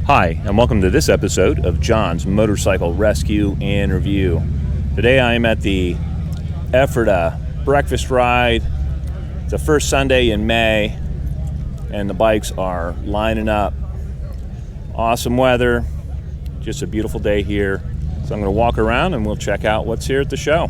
Hi, and welcome to this episode of John's Motorcycle Rescue and Review. Today I am at the Ephrata breakfast ride. It's the first Sunday in May, and the bikes are lining up. Awesome weather, just a beautiful day here. So I'm going to walk around and we'll check out what's here at the show.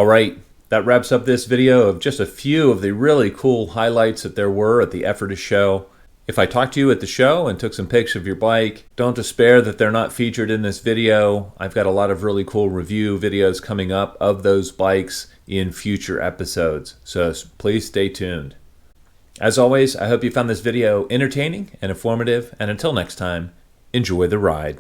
right, that wraps up this video of just a few of the really cool highlights that there were at the Ephrata show. If I talked to you at the show and took some pics of your bike, don't despair that they're not featured in this video. I've got a lot of really cool review videos coming up of those bikes in future episodes, so please stay tuned. As always, I hope you found this video entertaining and informative, and until next time, enjoy the ride.